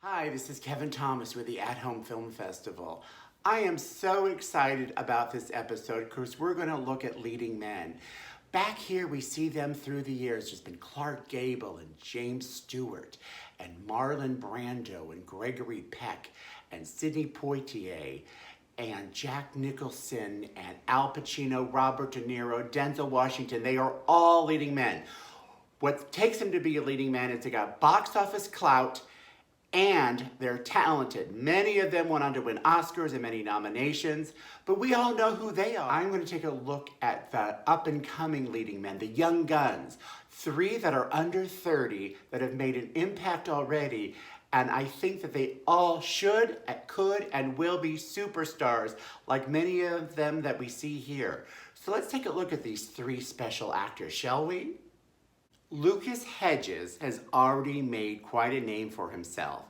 Hi, this is Kevin Thomas with the AtHomeFilmFestival. I am so excited about this episode because we're going to look at leading men. Back here we see them through the years. There's been Clark Gable and James Stewart and Marlon Brando and Gregory Peck and Sidney Poitier and Jack Nicholson and Al Pacino, Robert De Niro, Denzel Washington. They are all leading men. What takes them to be a leading man is they got box office clout and they're talented. Many of them went on to win Oscars and many nominations, but we all know who they are. I'm going to take a look at the up-and-coming leading men, the young guns. 3 that are under 30 that have made an impact already, and I think that they all should, could, and will be superstars, like many of them that we see here. So let's take a look at these 3 special actors, shall we? Lucas Hedges has already made quite a name for himself.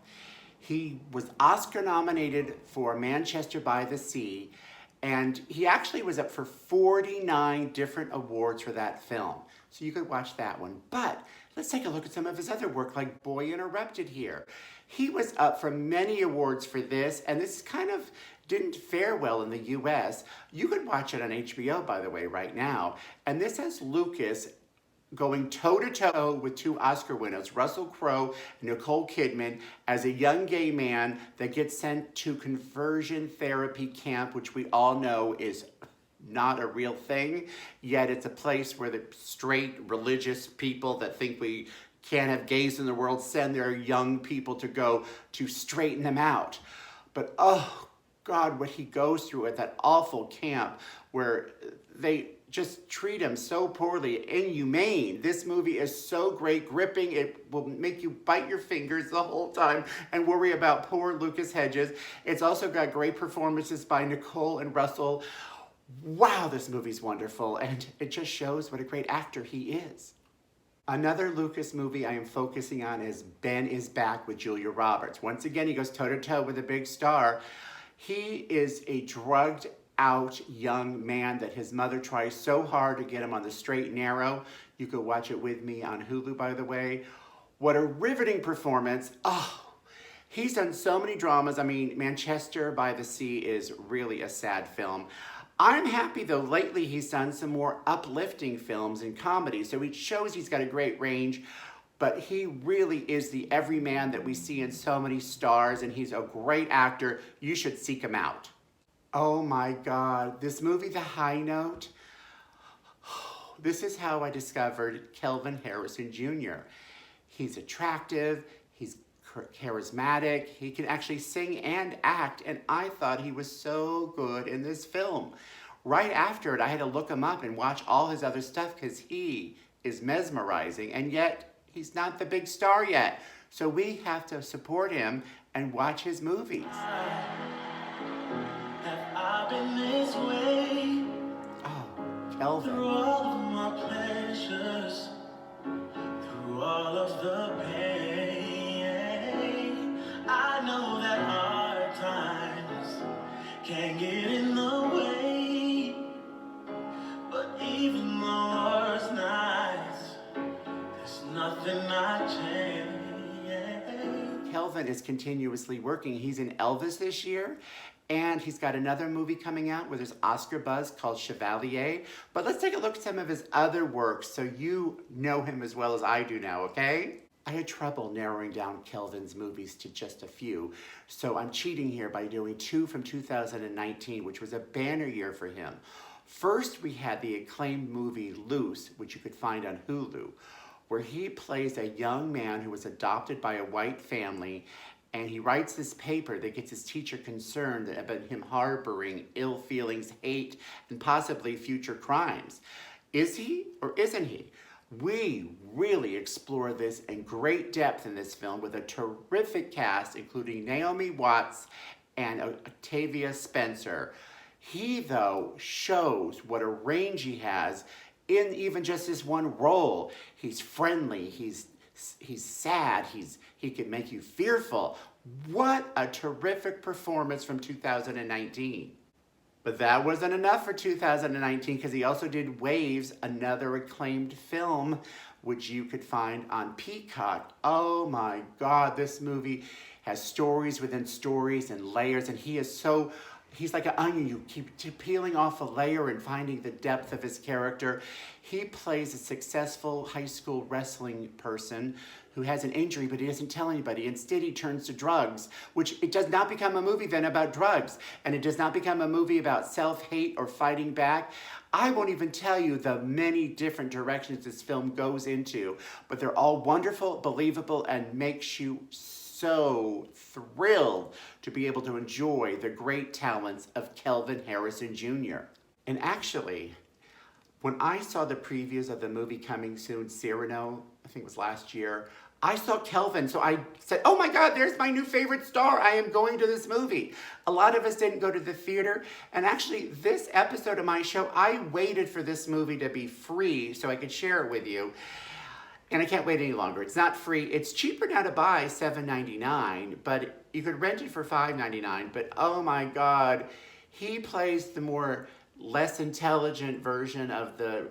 He was Oscar nominated for Manchester by the Sea, and he actually was up for 49 different awards for that film. So you could watch that one. But let's take a look at some of his other work, like Boy Interrupted here. He was up for many awards for this, and this kind of didn't fare well in the US. You could watch it on HBO, by the way, right now. And this has Lucas going toe-to-toe with 2 Oscar winners, Russell Crowe and Nicole Kidman, as a young gay man that gets sent to conversion therapy camp, which we all know is not a real thing, yet it's a place where the straight religious people that think we can't have gays in the world send their young people to go to straighten them out. But oh God, what he goes through at that awful camp where they just treat him so poorly, inhumane. This movie is so great, gripping. It will make you bite your fingers the whole time and worry about poor Lucas Hedges. It's also got great performances by Nicole and Russell. Wow, this movie's wonderful, and it just shows what a great actor he is. Another Lucas movie I am focusing on is Ben is Back with Julia Roberts. Once again, he goes toe-to-toe with a big star. He is a drugged out young man that his mother tries so hard to get him on the straight and narrow. You could watch it with me on Hulu, by the way. What a riveting performance. Oh, he's done so many dramas. I mean, Manchester by the Sea is really a sad film. I'm happy, though, lately he's done some more uplifting films and comedies, so it shows he's got a great range, but he really is the everyman that we see in so many stars, and he's a great actor. You should seek him out. Oh my God, this movie, The High Note, this is how I discovered Kelvin Harrison Jr. He's attractive, he's charismatic, he can actually sing and act, and I thought he was so good in this film. Right after it, I had to look him up and watch all his other stuff because he is mesmerizing, and yet he's not the big star yet. So we have to support him and watch his movies. I've been this way. Oh, Kelvin. Through all of my pleasures, through all of the pain, I know that hard times can get in the way, but even the worst nights, there's nothing I change. Kelvin is continuously working. He's in Elvis this year, and he's got another movie coming out where there's Oscar buzz called Chevalier. But let's take a look at some of his other works so you know him as well as I do now, okay? I had trouble narrowing down Kelvin's movies to just a few, so I'm cheating here by doing 2 from 2019, which was a banner year for him. First, we had the acclaimed movie Loose, which you could find on Hulu, where he plays a young man who was adopted by a white family, and he writes this paper that gets his teacher concerned about him harboring ill feelings, hate, and possibly future crimes. Is he or isn't he? We really explore this in great depth in this film with a terrific cast, including Naomi Watts and Octavia Spencer. He, though, shows what a range he has in even just this one role. He's friendly, he's sad, he can make you fearful. What a terrific performance from 2019. But that wasn't enough for 2019 because he also did Waves, another acclaimed film, which you could find on Peacock. Oh my God, this movie has stories within stories and layers, and he's like an onion. You keep peeling off a layer and finding the depth of his character. He plays a successful high school wrestling person who has an injury, but he doesn't tell anybody. Instead, he turns to drugs, which it does not become a movie then about drugs, and it does not become a movie about self-hate or fighting back. I won't even tell you the many different directions this film goes into, but they're all wonderful, believable, and makes you so thrilled to be able to enjoy the great talents of Kelvin Harrison Jr. And actually, when I saw the previews of the movie coming soon, Cyrano, I think it was last year, I saw Kelvin, so I said, oh my God, there's my new favorite star. I am going to this movie. A lot of us didn't go to the theater, and actually this episode of my show, I waited for this movie to be free so I could share it with you. And I can't wait any longer. It's not free. It's cheaper now to buy, $7.99, but you could rent it for $5.99. But oh my God, he plays the more less intelligent version of the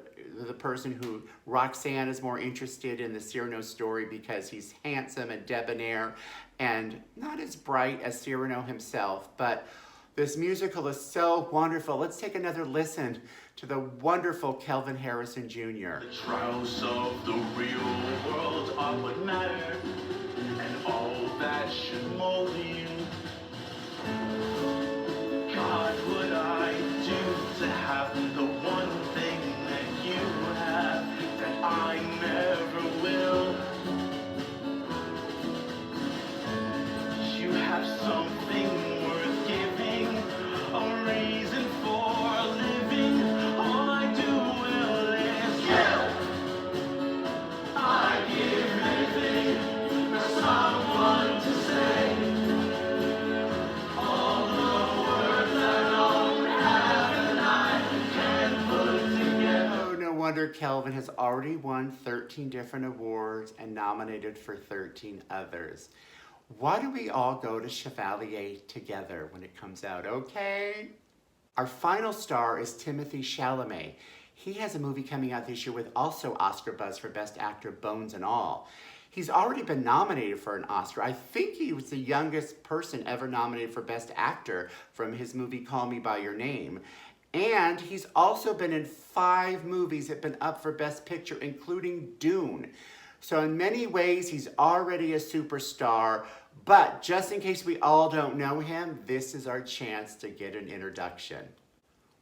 person who Roxanne is more interested in the Cyrano story because he's handsome and debonair and not as bright as Cyrano himself. But this musical is so wonderful. Let's take another listen to the wonderful Kelvin Harrison Jr. The trials of the real world are what matter, and all that should mold you. God, would I do to have the one thing that you have that I never will? You have something worth giving, a reason for living. All I do will is give. I give anything for someone to say. All the words I don't have and I can't put together. Oh, no wonder Kelvin has already won 13 different awards and nominated for 13 others. Why do we all go to Chevalier together when it comes out, okay? Our final star is Timothée Chalamet. He has a movie coming out this year with also Oscar buzz for Best Actor, Bones and All. He's already been nominated for an Oscar. I think he was the youngest person ever nominated for Best Actor from his movie Call Me By Your Name. And he's also been in 5 movies that have been up for Best Picture, including Dune. So in many ways, he's already a superstar, but just in case we all don't know him, this is our chance to get an introduction.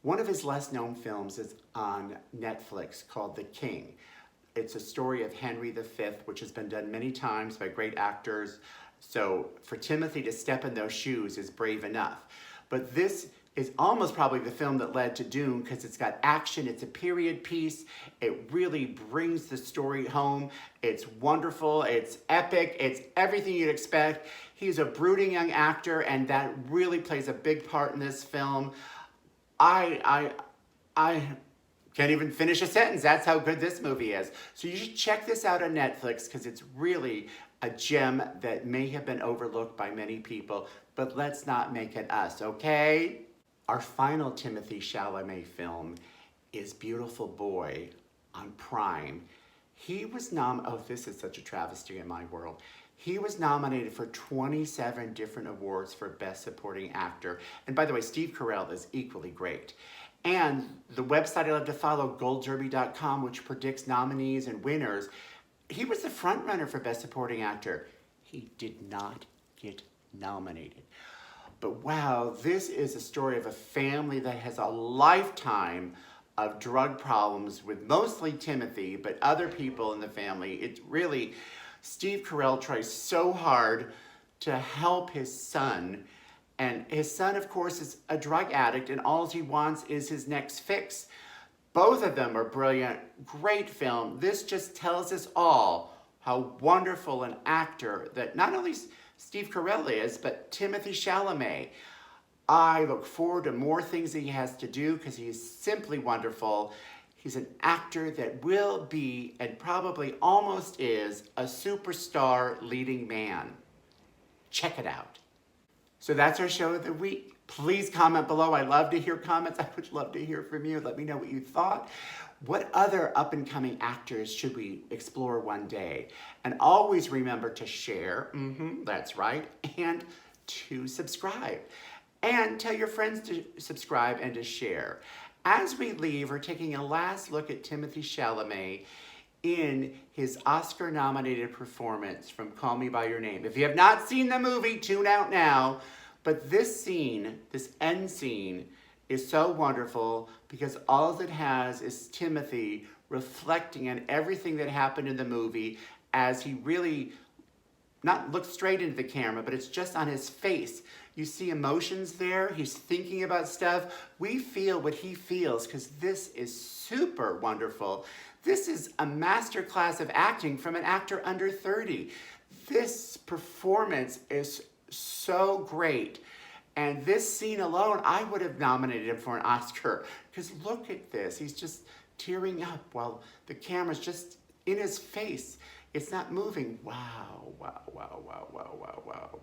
One of his less known films is on Netflix called The King. It's a story of Henry V, which has been done many times by great actors. So for Timothy to step in those shoes is brave enough. But this is almost probably the film that led to Dune because it's got action, it's a period piece, it really brings the story home, it's wonderful, it's epic, it's everything you'd expect. He's a brooding young actor and that really plays a big part in this film. I can't even finish a sentence, that's how good this movie is. So you should check this out on Netflix because it's really a gem that may have been overlooked by many people, but let's not make it us, okay? Our final Timothée Chalamet film is Beautiful Boy on Prime. He was oh, this is such a travesty in my world. He was nominated for 27 different awards for Best Supporting Actor. And by the way, Steve Carell is equally great. And the website I love to follow, goldderby.com, which predicts nominees and winners, he was the front runner for Best Supporting Actor. He did not get nominated. But wow, this is a story of a family that has a lifetime of drug problems with mostly Timothy, but other people in the family. It's really, Steve Carell tries so hard to help his son. And his son, of course, is a drug addict and all he wants is his next fix. Both of them are brilliant, great film. This just tells us all how wonderful an actor that not only Steve Carell is, but Timothée Chalamet. I look forward to more things he has to do because he is simply wonderful. He's an actor that will be, and probably almost is, a superstar leading man. Check it out. So that's our show of the week. Please comment below. I love to hear comments. I would love to hear from you. Let me know what you thought. What other up-and-coming actors should we explore one day? And always remember to share, that's right, and to subscribe. And tell your friends to subscribe and to share. As we leave, we're taking a last look at Timothée Chalamet in his Oscar-nominated performance from Call Me By Your Name. If you have not seen the movie, tune out now. But this scene, this end scene, is so wonderful because all it has is Timothy reflecting on everything that happened in the movie as he really not look straight into the camera, but it's just on his face. You see emotions there. He's thinking about stuff. We feel what he feels because this is super wonderful. This is a masterclass of acting from an actor under 30. This performance is so great. And this scene alone, I would have nominated him for an Oscar. Because look at this. He's just tearing up while the camera's just in his face. It's not moving. Wow, wow, wow, wow, wow, wow, wow.